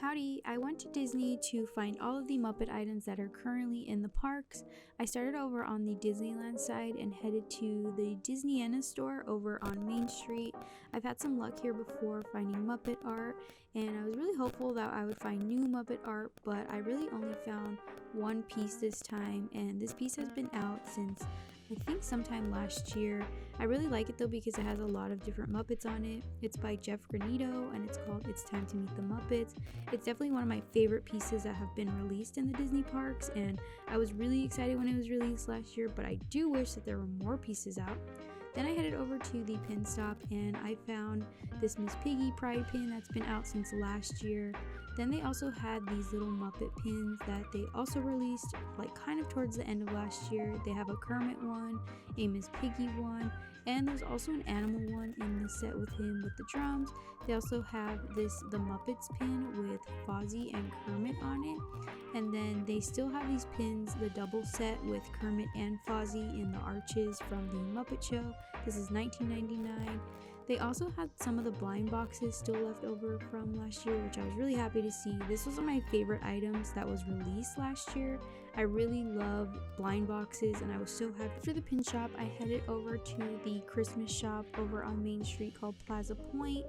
Howdy, I went to Disney to find all of the Muppet items that are currently in the parks. I started over on the Disneyland side and headed to the Disneyana store over on Main Street. I've had some luck here before finding Muppet art, and I was really hopeful that I would find new Muppet art, but I really only found one piece this time, and this piece has been out since I think sometime last year. I really like it though because it has a lot of different Muppets on it. It's by Jeff Granito and it's called It's Time to Meet the Muppets. It's definitely one of my favorite pieces that have been released in the Disney parks, and I was really excited when it was released last year, but I do wish that there were more pieces out. Then I headed over to the pin stop and I found this Miss Piggy Pride pin that's been out since last year. Then they also had these little Muppet pins that they also released like kind of towards the end of last year. They have a Kermit one, a Miss Piggy one, and there's also an animal one in the set with him with the drums. They also have the Muppets pin with Fozzie and Kermit on it. And then they still have these pins, the double set with Kermit and Fozzie in the arches from the Muppet Show. This is $19.99. They also had some of the blind boxes still left over from last year, which I was really happy to see. This was one of my favorite items that was released last year. I really love blind boxes and I was so happy. After the pin shop, I headed over to the Christmas shop over on Main Street called Plaza Point.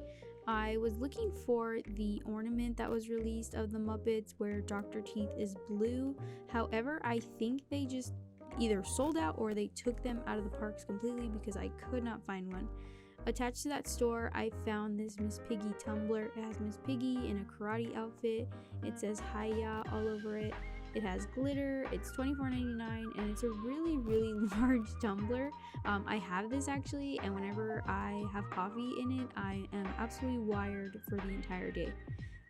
I was looking for the ornament that was released of the Muppets where Dr. Teeth is blue. However, I think they just either sold out or they took them out of the parks completely because I could not find one. Attached to that store, I found this Miss Piggy tumbler. It has Miss Piggy in a karate outfit. It says Hiya all over it. It has glitter. It's $24.99 and it's a really, really large tumbler. I have this actually, and whenever I have coffee in it, I am absolutely wired for the entire day.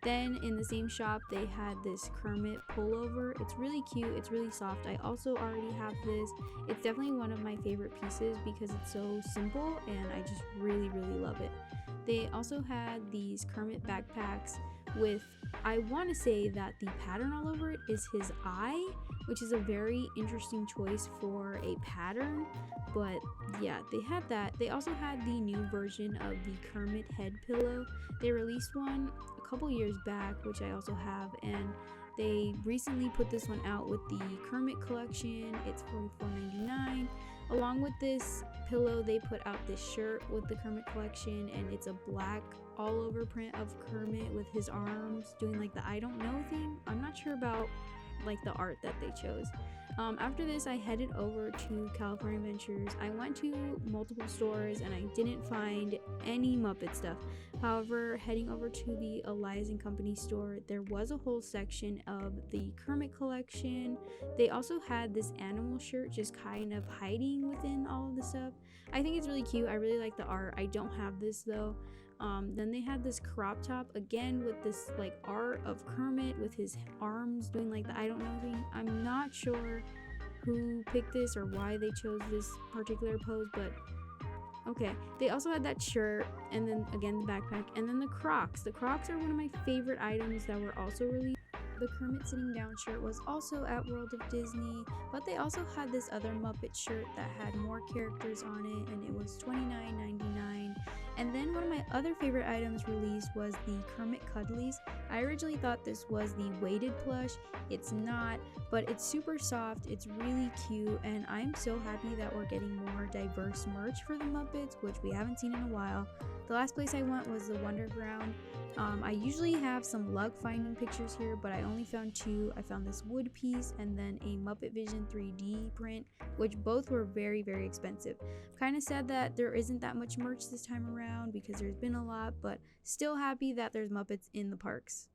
Then in the same shop, they had this Kermit pullover. It's really cute. It's really soft. I also already have this. It's definitely one of my favorite pieces because it's so simple and I just really, really love it. They also had these Kermit backpacks with, I want to say that the pattern all over it is his eye, which is a very interesting choice for a pattern. But yeah, they had that. They also had the new version of the Kermit head pillow. They released one a couple years back, which I also have, and they recently put this one out with the Kermit collection. It's $44.99. Along with this pillow, they put out this shirt with the Kermit collection, and it's a black all over print of Kermit with his arms doing like the I don't know thing. I'm not sure about like the art that they chose. After this, I headed over to California Adventures. I went to multiple stores and I didn't find any Muppet stuff. However, heading over to the Elias and Company store, there was a whole section of the Kermit collection. They also had this animal shirt just kind of hiding within all of the stuff. I think it's really cute. I really like the art. I don't have this though. Then they had this crop top again with this like art of Kermit with his arms doing like the I don't know thing. I'm not sure who picked this or why they chose this particular pose, but okay. They also had that shirt and then again the backpack and then the Crocs. The Crocs are one of my favorite items that were also released. The Kermit sitting down shirt was also at World of Disney, but they also had this other Muppet shirt that had more characters on it and it was $29.99. And then one of my other favorite items released was the Kermit Cuddlies. I originally thought this was the weighted plush. It's not, but it's super soft. It's really cute, and I'm so happy that we're getting more diverse merch for the Muppets, which we haven't seen in a while. The last place I went was the Wonderground. I usually have some luck finding pictures here, but I only found two. I found this wood piece and then a Muppet Vision 3D print, which both were very, very expensive. Kind of sad that there isn't that much merch this time around because there's been a lot, but still happy that there's Muppets in the parks.